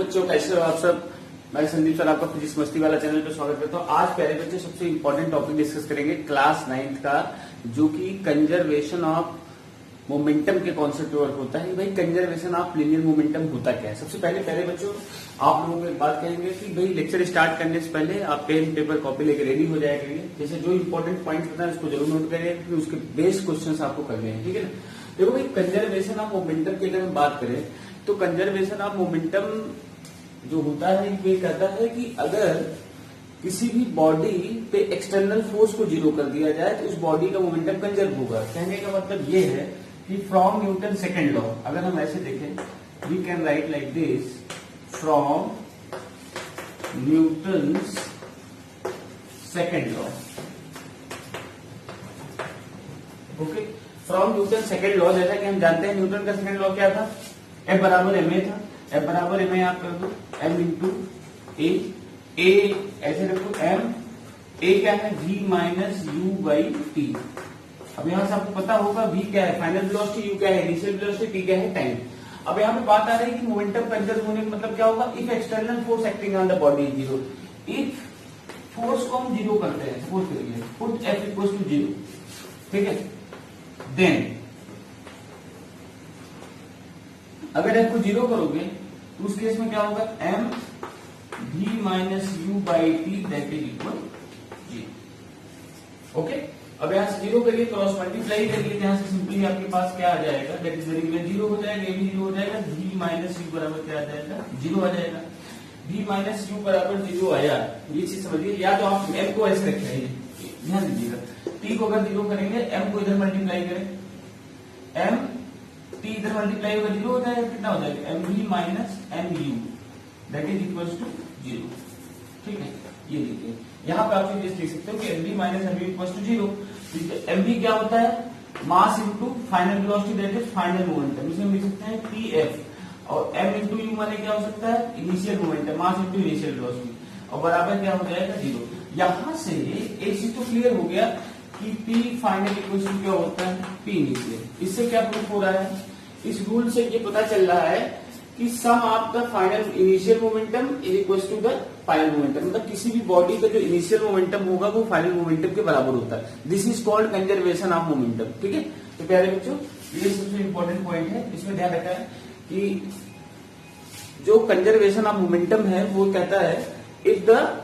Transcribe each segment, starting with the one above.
बच्चों, कैसे हो आप सब। मैं संदीप सर आपका फिजिक्स मस्ती वाला चैनल पे स्वागत करता हूँ। आज प्यारे बच्चे सबसे इंपॉर्टेंट टॉपिक डिस्कस करेंगे क्लास 9th का, जो कि कंजर्वेशन ऑफ मोमेंटम के कॉन्सेप्ट पे वर्क होता है। भाई कंजर्वेशन ऑफ लीनियर मोमेंटम होता क्या है। सबसे पहले प्यारे बच्चों आप लोगों को एक बात कहेंगे कि भाई लेक्चर स्टार्ट करने से पहले आप पेन पेपर कॉपी लेके रेडी हो जाया करिए। जैसे जो इंपॉर्टेंट पॉइंट बताए उसको जरूर नोट करिए, क्योंकि उसके बेस्ड क्वेश्चन आपको करने हैं, ठीक है ना। देखो भाई कंजर्वेशन ऑफ मोमेंटम की अगर हम बात करें तो कंजर्वेशन ऑफ मोमेंटम जो होता है ये कहता है कि अगर किसी भी बॉडी पे एक्सटर्नल फोर्स को जीरो कर दिया जाए तो उस बॉडी का मोमेंटम कंजर्व होगा। कहने का मतलब ये है कि फ्रॉम न्यूटन सेकेंड लॉ, अगर हम ऐसे देखें we can write like this, from Newton second law, okay. From Newton second law, जैसा कि हम जानते हैं न्यूटन का सेकेंड लॉ क्या था, F बराबर ma था। F बराबर ma आप कर दो m इंटू ए ऐसे रखो, m a क्या है v minus u by T. अब यहां से आपको पता होगा v क्या है फाइनल वेलोसिटी, u क्या है इनिशियल वेलोसिटी, t क्या है टाइम। अब यहाँ पे बात आ रही है कि मोमेंटम कंजर्व होने का मतलब क्या होगा, if external force acting on the body zero. If force को हम जीरो करते हैं, सपोज करिए put F equal to zero, ठीक है, देन अगर F को जीरो करोगे तो उस केस में क्या होगा, m v minus u by T that is equal zero, okay. अब यहां से जीरो करिए, क्रॉस मल्टीप्लाई करिए, यहां से सिंपली आपके पास क्या आ जाएगा, that is very clear, zero हो जाएगा, ये भी जीरो हो जाएगा, v माइनस यू बराबर क्या आ जाएगा, जीरो आ जाएगा। v माइनस यू बराबर जीरो आया, ये चीज समझिए। या तो आप m को ऐसे रखेंगे, ध्यान दीजिएगा, t को अगर जीरो करेंगे m को इधर मल्टीप्लाई करें, m t इधर मल्टीप्लाई होगा जीरो हो जाएगा, कितना हो जाएगा m we minus m u that is equal to zero, ठीक है। ये देखिए यहाँ पे आप लिख सकते हो कि m we minus m u equal to zero. M v क्या होता है, mass into final velocity that is final momentum, इसे हम लिख सकते हैं पी एफ। और एम इंटू यू माने क्या हो सकता है, initial momentum, mass into initial velocity, और बराबर क्या हो जाएगा जीरो। यहां से एक चीज तो क्लियर हो गया कि P फाइनल इक्वल टू क्या होता है, P इनिशियल। इससे क्या प्रूफ हो रहा है, इस रूल से ये पता चल रहा है कि sum of the final initial momentum is equal to the final momentum, मतलब किसी भी बॉडी का जो इनिशियल मोमेंटम होगा वो फाइनल मोमेंटम के बराबर होता है। This is called conservation of momentum, ठीक है। तो प्यारे बच्चों ये सबसे इंपॉर्टेंट पॉइंट है, इसमें ध्यान रखना है कि जो कंजर्वेशन ऑफ मोमेंटम है वो कहता है if the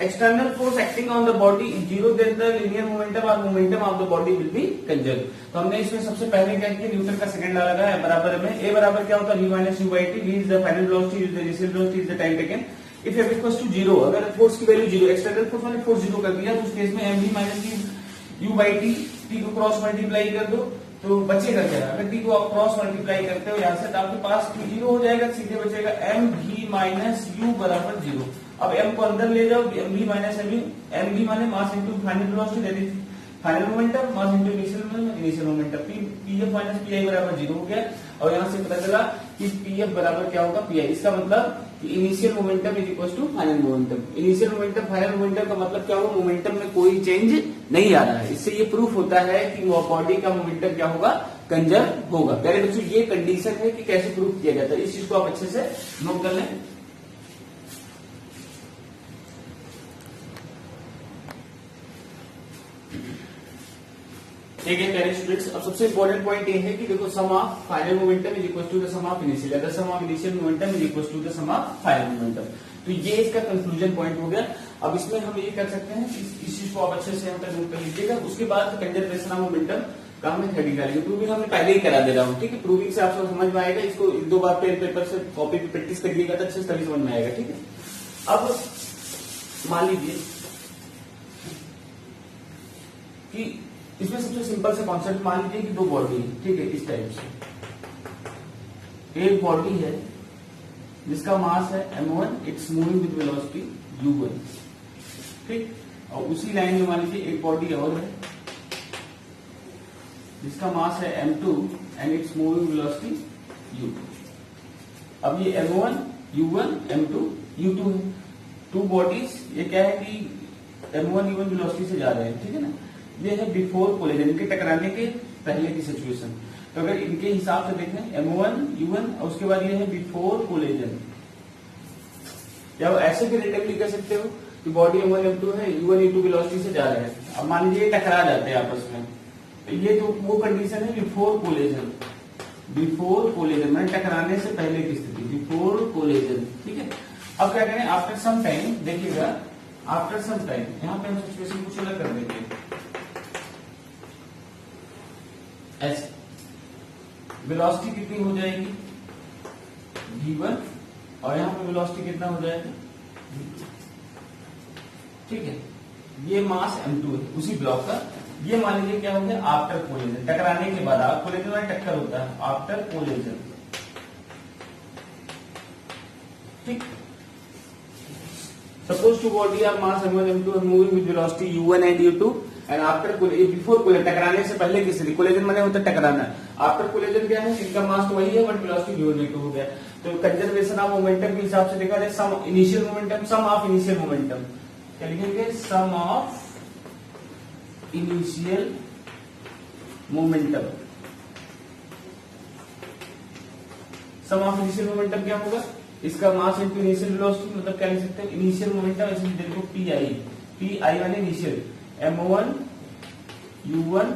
external force acting on the body is zero, then the linear momentum or momentum of the body will be conserved। तो हमने इसमें सबसे पहले क्या किया, न्यूटन का सेकंड लॉ लगाया, बराबर में a बराबर क्या होता है v minus u by t, v is the final velocity, is the initial velocity, is the time taken. If f equals to zero, अगर फोर्स की वैल्यू जीरो, एक्सटर्नल फोर्स मैंने फोर्स जीरो कर दिया, तो उस केस में m v minus u by t, t को cross multiply कर दो तो बचेगा क्या, अगर t को आप क्रॉस मल्टीप्लाई करते हो यहाँ से तो आपके पास t जीरो हो जाएगा, सीधे बचेगा m v माइनस यू बराबर जीरो। अब m को अंदर ले जाओ, M we minus M V माने mass into final velocity that is final momentum, mass into initial momentum, P F minus P I बराबर जीरो हो गया। और यहाँ से पता चला कि पी एफ बराबर क्या होगा, पी आई। इसका मतलब कि initial momentum is equal to final momentum. Initial momentum final momentum का मतलब क्या होगा, मोमेंटम में कोई चेंज नहीं आ रहा है। इससे ये प्रूफ होता है कि बॉडी का मोमेंटम क्या होगा, कंजर्व होगा। प्यारे बच्चों ये कंडीशन है कि कैसे प्रूफ किया जाता है, इस चीज को आप अच्छे से नोट कर लें। ठीक है प्यारे स्टूडेंट्स, अब सबसे इंपॉर्टेंट पॉइंट ये है कि देखो sum of final momentum is equal to the sum of initial, अगर sum of initial momentum is equal to the sum of final momentum. तो ये इसका कंक्लूजन पॉइंट हो गया। अब इसमें हम ये कर सकते हैं, इस चीज को आप अच्छे से यहाँ तक नोट कर लीजिएगा। उसके बाद कंजर्वेशन ऑफ मोमेंटम का हमें थ्योरी निकालेंगे। प्रूविंग हमने पहले ही करा दे रहा हूँ, ठीक है। प्रूविंग से आपको समझ में आएगा, इसको एक दो बार पेन पेपर से कॉपी पे प्रैक्टिस करिएगा तो अच्छे से तभी समझ में आएगा, ठीक है। अब मान लीजिए कि इसमें सबसे सिंपल से कॉन्सेप्ट मान लीजिए कि दो बॉडी है, ठीक है, इस टाइप से। एक बॉडी है जिसका मास है m1, it's moving with velocity u1, ठीक। और उसी लाइन में मान लीजिए एक बॉडी और है जिसका मास है m2 and it's moving velocity u2। अब ये m1 u1 m2 u2 है, टू बॉडीज। ये क्या है कि m1 u1 वेलोसिटी से जा रहे हैं, ठीक है ना। ये है बिफोर कोलिजन, इनके टकराने के पहले की सिचुएशन। तो अगर इनके हिसाब से देखें m1 u1 और उसके बाद ये है बिफोर कोलिजन, या ऐसे भी रिलेटिवली कह सकते हो कि बॉडी M1 M2 है, U1 U2 वेलोसिटी से जा रहे हैं। अब मान लीजिए टकरा जाते हैं आपस में, तो ये तो वो कंडीशन है बिफोर कोलिजन। बिफोर कोलिजन मैंने टकराने से पहले की स्थिति, बिफोर कोलिजन, ठीक है। अब क्या करें, आफ्टर सम टाइम, देखिएगा आफ्टर सम टाइम, यहाँ पे हम सिचुएशन कुछ अलग कर देंगे ऐसे। वेलोसिटी कितनी हो जाएगी v1 और यहाँ पे वेलोसिटी कितना हो जाएगा, ठीक है। ये मास m2 है उसी ब्लॉक का। ये मान लीजिए क्या हो गया, आफ्टर कोलिजन, टकराने के बाद। आप कोलिजन में टक्कर होता है, आफ्टर कोलिजन, ठीक। Suppose two body of mass m1 m2 moving with velocity u1 and u2 and after before collision, टकराने से पहले की स्थिति। कोलिजन माने होता है टकराना, आफ्टर कोलिजन क्या है, इनका मास तो वही है बट वेलोसिटी v1 v2 हो गया। तो कंजर्वेशन ऑफ मोमेंटम के हिसाब से देखा जाए, sum initial momentum, sum of initial momentum, क्या लिखेंगे, sum of initial momentum. Sum of initial momentum क्या होगा, इसका मास इनटू इनिशियल वेलोसिटी, मतलब क्या लिख सकते हैं, इनिशियल मोमेंटम ऐसे देखो पी आई माने इनिशियल, m1 u1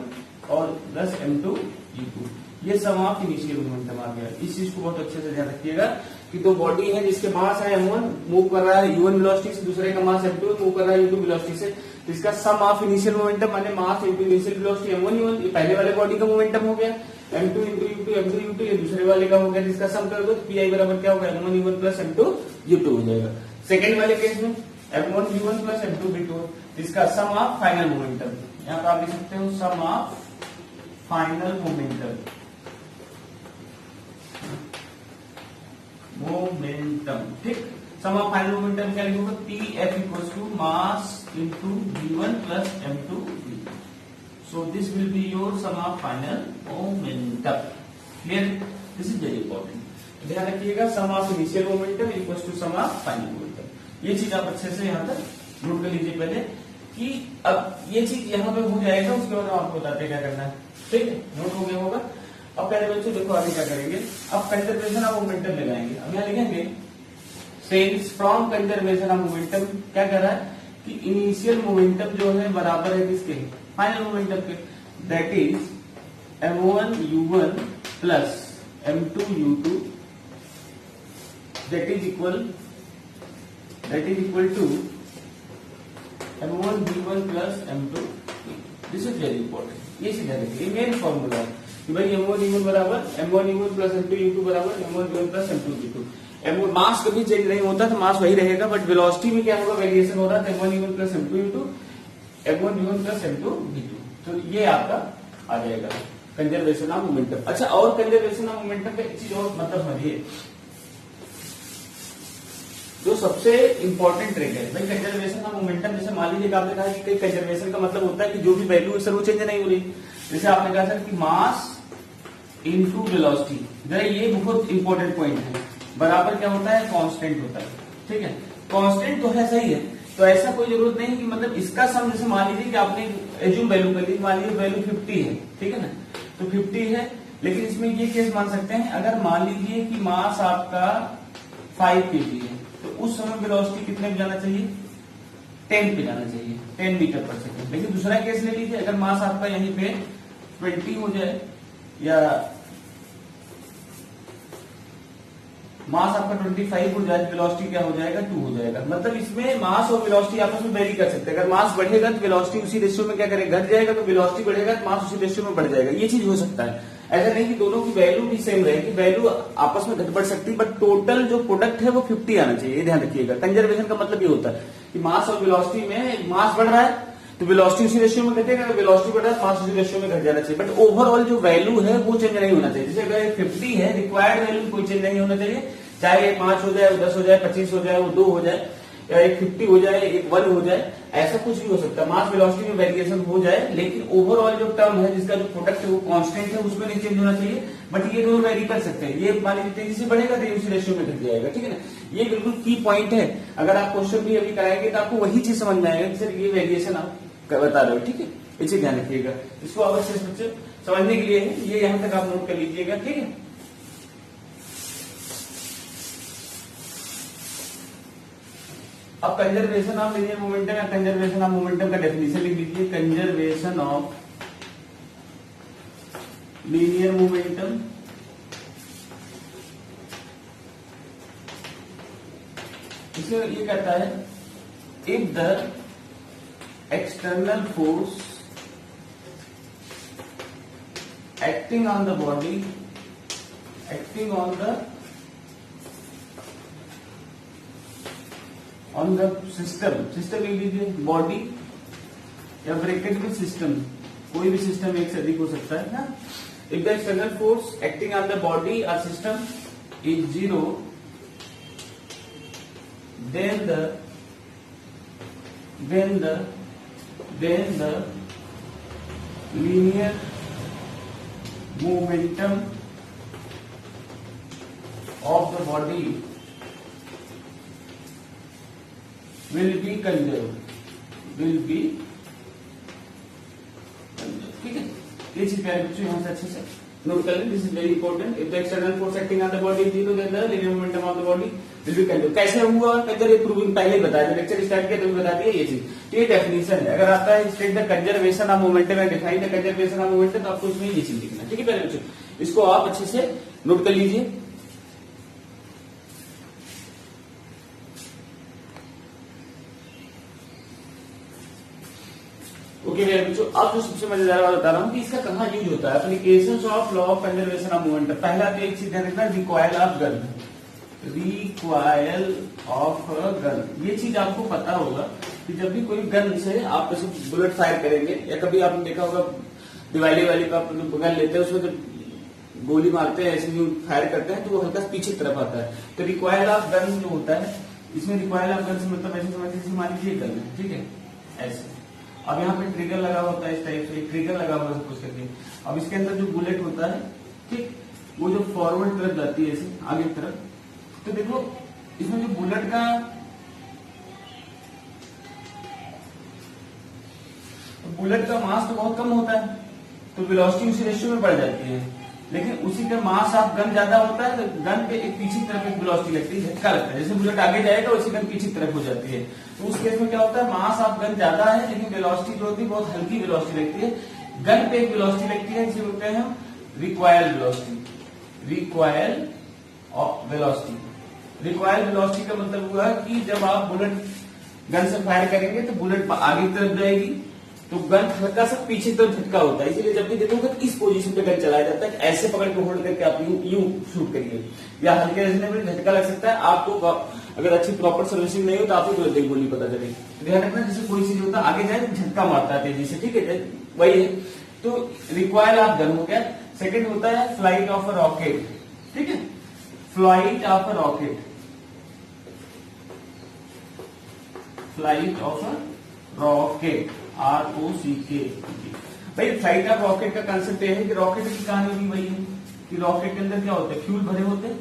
और प्लस m2 u2, ये सम ऑफ इनिशियल मोमेंटम आ गया। इस चीज को बहुत अच्छे से ध्यान रखिएगा कि दो बॉडी है जिसके मास है m1 मूव कर रहा है u1 वेलोसिटी से, दूसरे का मास m2 मूव कर रहा है u2 वेलोसिटी से, तो इसका सम ऑफ इनिशियल मोमेंटम माने mass into initial velocity m1 u1, ये पहले वाले बॉडी का मोमेंटम हो गया, m2 into u2 m2 u2 ये दूसरे वाले का हो गया, जिसका सम कर दो तो pi बराबर क्या होगा, m1 u1 plus m2 u2 हो जाएगा। सेकंड वाले केस में m1 u1 plus m2 v2, जिसका सम ऑफ फाइनल मोमेंटम, यहाँ पर आप लिख सकते हो सम ऑफ फाइनल मोमेंटम, ठीक। सम ऑफ फाइनल मोमेंटम क्या लिखोगे, pf equals to mass into v1 plus m2 v2। So this will be your sum of final momentum. Clear? This is very important. ध्यान रखिएगा, sum of initial momentum equals to sum of final momentum. ये चीज आप अच्छे से यहाँ तक note कर लीजिए पहले कि अब ये चीज यहाँ पे हो जाएगा, उसके बाद आपको बताते हैं क्या करना है, ठीक है। नोट हो गया होगा। अब पहले बच्चों देखो आगे क्या करेंगे, अब कंजर्वेशन ऑफ मोमेंटम लगाएंगे। अब यहाँ लिखेंगे sense from conservation of momentum, क्या कर रहा है कि इनिशियल मोमेंटम जो है बराबर है किसके, फाइनल मोमेंटम के, that is m1 u1 plus m2 u2 that is equal to m1 v1 plus m2। This is very important, ये सीधा देखिए, मेन फॉर्मूला है कि भाई m1 u1 बराबर m1 u1 plus m2 u2 बराबर m1 v1 plus m2 v2। मास कभी change नहीं होता, तो मास वही रहेगा, बट वेलोसिटी में क्या होगा, वेरिएशन हो रहा है, m1 u1 plus m2 u2, m1 v1 plus m2 v2। तो ये आपका आ जाएगा कंजर्वेशन ऑफ मोमेंटम। अच्छा, और कंजर्वेशन ऑफ मोमेंटम का एक चीज और मतलब समझिए, जो सबसे इंपॉर्टेंट ट्रिक है भाई कंजर्वेशन ऑफ मोमेंटम। जैसे मान लीजिए आपने कहा कि कंजर्वेशन का मतलब होता है कि जो भी वैल्यू है सर वो चेंज नहीं हो रही। जैसे आपने कहा सर कि मास इनटू वेलोसिटी, जरा ये बहुत इंपॉर्टेंट पॉइंट है, बराबर क्या होता है, कांस्टेंट होता है, ठीक है। कांस्टेंट तो है, सही है, तो ऐसा कोई जरूरत नहीं कि मतलब इसका सम, जैसे मान लीजिए कि आपने एज्यूम वैल्यू कर ली, मान लीजिए वैल्यू 50 है, ठीक है ना, तो 50 है, लेकिन इसमें ये केस मान सकते हैं, अगर मान लीजिए कि मास आपका 5 kg है, तो उस समय वेलोसिटी कितने पे जाना चाहिए, 10 पे जाना चाहिए, 10 मीटर पर सेकेंड। लेकिन दूसरा केस ले लीजिए, अगर मास आपका यहीं पे 20 हो जाए, या मास आपका 25 हो जाए, वेलोसिटी क्या हो जाएगा, 2 हो जाएगा। मतलब इसमें मास और वेलोसिटी आपस में वेरी कर सकते हैं। अगर मास बढ़ेगा तो वेलोसिटी उसी रेशियो में क्या करेगा, घट जाएगा, तो वेलोसिटी बढ़ेगा तो मास उसी रेशियो में बढ़ जाएगा। ये चीज हो सकता है, ऐसा नहीं कि दोनों की वैल्यू भी सेम रहेगी, वैल्यू आपस में घट बढ़ सकती है, बट टोटल जो प्रोडक्ट है वो 50 आना चाहिए, ध्यान रखिएगा। कंजर्वेशन का मतलब ये होता है कि मास और वेलोसिटी में मास बढ़ रहा है तो वेलोसिटी उसी रेशियो में घटेगा, वेलोसिटी बढ़ रहा है मास उसी रेशियो में घट जाना चाहिए, बट ओवरऑल जो वैल्यू है वो चेंज नहीं होना चाहिए। जैसे अगर 50 है, रिक्वायर्ड वैल्यू कोई चेंज नहीं होना चाहिए, चाहे 5 हो जाए, 10 हो जाए, 25 हो जाए, वो 2 हो जाए, या एक 50 हो जाए, एक 1 हो जाए, ऐसा कुछ भी हो सकता है। मास वेलोसिटी में वेरिएशन हो जाए, लेकिन ओवरऑल जो टर्म है, जिसका जो प्रोडक्ट है वो कांस्टेंट है, उसमें नहीं चेंज होना चाहिए। बट ये दोनों वेरी कर सकते हैं, ये मान लीजिए तेजी से बढ़ेगा तो उसी रेशियो में घट जाएगा, ठीक है ना। ये बिल्कुल की पॉइंट है, अगर आप क्वेश्चन भी अभी कराएंगे तो आपको वही चीज समझ में आएगा कि सर ये वेरिएशन आप बता रहे हो, ठीक है। इसे ध्यान रखिएगा, इसको अवश्य बच्चे समझने के लिए है, ये यहां तक आप नोट कर लीजिएगा, ठीक है। अब कंजर्वेशन ऑफ लीनियर मोमेंटम या कंजर्वेशन ऑफ मोमेंटम का डेफिनेशन लिख लीजिए। कंजर्वेशन ऑफ लीनियर मोमेंटम इसमें ये कहता है if the external force acting on the body, acting on the system लिख लीजिए बॉडी या ब्रैकेट में सिस्टम, कोई भी सिस्टम एक से अधिक हो सकता है ना। If the external force acting on the body और system is zero, then the linear momentum of the body will be conserved, ठीक है। ये चीज प्यारे बच्चों यहाँ से अच्छे से नोट कर लें, this is very important. If the external force acting on the body is zero, then the linear momentum of the body will be conserved. कैसे हुआ कंजर्व, ये प्रूविंग पहले ही बताया, लेक्चर स्टार्ट किया तो बता दिया ये चीज। तो ये डेफिनेशन है, अगर आता है state the conservation of momentum and define the conservation of momentum, तो आपको इसमें ये चीज लिखना है, ठीक है प्यारे बच्चों। इसको आप अच्छे से नोट कर लीजिए। ओके मेरे बच्चों, अब जो सबसे मजेदार बात बता रहा हूँ कि इसका कहाँ यूज होता है। Applications of law of conservation of momentum. पहला तो एक चीज ध्यान रखना, recoil of gun, recoil of gun. ये चीज आपको पता होगा कि जब भी कोई गन से आप जैसे बुलेट फायर करेंगे, या कभी आपने देखा होगा दिवाली वाली का गन लेते हैं, उसमें तो गोली मारते हैं, ऐसे फायर करते हैं तो वो हल्का पीछे की तरफ आता है। तो रिकॉयल ऑफ गन जो होता है, इसमें रिकॉयल ऑफ गन से मतलब ऐसे समझिए जैसे मान लीजिए गन है, ठीक है ऐसे। अब यहाँ पे ट्रिगर लगा होता है, इस टाइप से ट्रिगर लगा हुआ है कुछ करके। अब इसके अंदर जो बुलेट होता है, ठीक, वो जो फॉरवर्ड तरफ जाती है ऐसे आगे की तरफ, तो देखो इसमें जो बुलेट का मास तो बहुत कम होता है, तो वेलोसिटी उसी रेशियो में बढ़ जाती है। लेकिन उसी का मास ऑफ गन ज्यादा होता है तो गन पे एक पीछे तरफ एक वेलोसिटी लगती है, झटका लगता है। जैसे बुलेट आगे जाएगा वैसे गन पीछे तरफ हो जाती है। तो उस केस में क्या होता है, मास ऑफ गन ज्यादा है लेकिन वेलोसिटी जो होती है बहुत हल्की वेलोसिटी लगती है। गन पे एक वेलोसिटी लगती है जिसे बोलते हैं required velocity, required velocity. Required velocity का मतलब हुआ कि जब आप बुलेट गन से फायर करेंगे तो बुलेट आगे की तरफ जाएगी, तो गन हल्का सा पीछे तरफ झटका होता है। इसलिए जब भी देखोगे इस पोजीशन पे गन चलाया जाता है, ऐसे पकड़ के होल्ड करके आप यूं शूट करिए, या हल्के रेजनेबल झटका लग सकता है आपको। अगर अच्छी प्रॉपर सर्विसिंग नहीं हो तो आपको तुरंत एक गोली पता चले। ध्यान रखना, जैसे कोई चीज होता है आगे जाए तो झटका मारता है तेजी से, ठीक है वही है। तो रिक्वायर ऑफ गन हो गया। सेकेंड होता है फ्लाइट ऑफ अ रॉकेट, ठीक है, flight of a rocket, flight of a rocket, ROCK। भाई फ्लाइट ऑफ रॉकेट का कंसेप्ट ये है कि रॉकेट की कहानी भी वही है कि रॉकेट के अंदर क्या होता है, फ्यूल भरे होते हैं।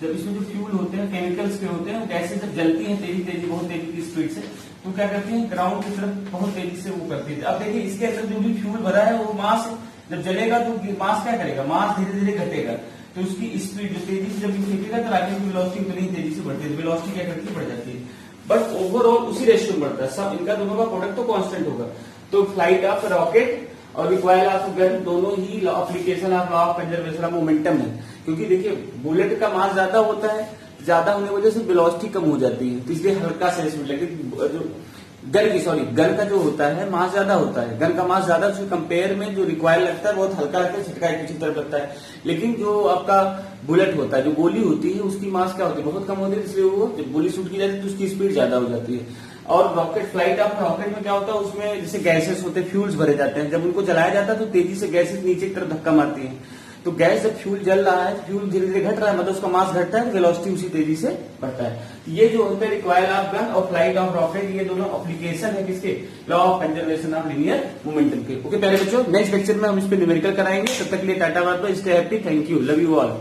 जब इसमें जो फ्यूल होते हैं केमिकल्स के होते हैं, गैसें जब जलती हैं तेजी बहुत तेजी की स्पीड से, तो क्या करती हैं ग्राउंड की तरफ बहुत तेजी से वो करती है। अब देखिए इसके अंदर जो भी फ्यूल भरा है वो मास जब जलेगा तो मास क्या करेगा, मास धीरे धीरे घटेगा। तो उसकी स्पीड जो तेजी से जब फेंकेगा तो रॉकेट की वेलोसिटी उतनी तेजी से बढ़ती है, वेलोसिटी क्या करती है, बढ़ जाती है। बट ओवरऑल उसी रेशियो में बढ़ता है, सब इनका दोनों का प्रोडक्ट तो कांस्टेंट होगा। तो फ्लाइट ऑफ रॉकेट और रिक्वायर ऑफ गन दोनों ही application of law of conservation of momentum है। क्योंकि देखिए बुलेट का मास ज्यादा होता है, ज्यादा होने की वजह से वेलोसिटी कम हो जाती है, तो इसलिए हल्का सा स्पीड लगती है। गन का जो होता है मास ज्यादा होता है, गन का मास ज्यादा, उसके कंपेयर में जो रिक्वायर लगता है बहुत हल्का लगता है, झटका एक पीछे तरफ लगता है। लेकिन जो आपका बुलेट होता है, जो गोली होती है, उसकी मास क्या होती है, बहुत कम होती है, इसलिए वो जब गोली शूट की जाती है तो उसकी स्पीड ज्यादा हो जाती है। और रॉकेट, फ्लाइट ऑफ रॉकेट में क्या होता है, उसमें जैसे गैसेस होते हैं, फ्यूल्स भरे जाते हैं, जब उनको जलाया जाता है तो तेजी से गैसेस नीचे की तरफ धक्का मारती है। तो गैस जब फ्यूल जल रहा है, फ्यूल धीरे धीरे घट रहा है, मतलब उसका मास घटता है, वेलोसिटी उसी तेजी से बढ़ता है। ये जो होता है रिक्वायर ऑफ गन और फ्लाइट ऑफ रॉकेट, ये दोनों एप्लीकेशन है किसके, law of conservation of linear momentum के। ओके प्यारे बच्चों, नेक्स्ट लेक्चर में हम इस पे न्यूमेरिकल कराएंगे। तब तक के लिए tata bye bye, stay happy, thank you, love you all.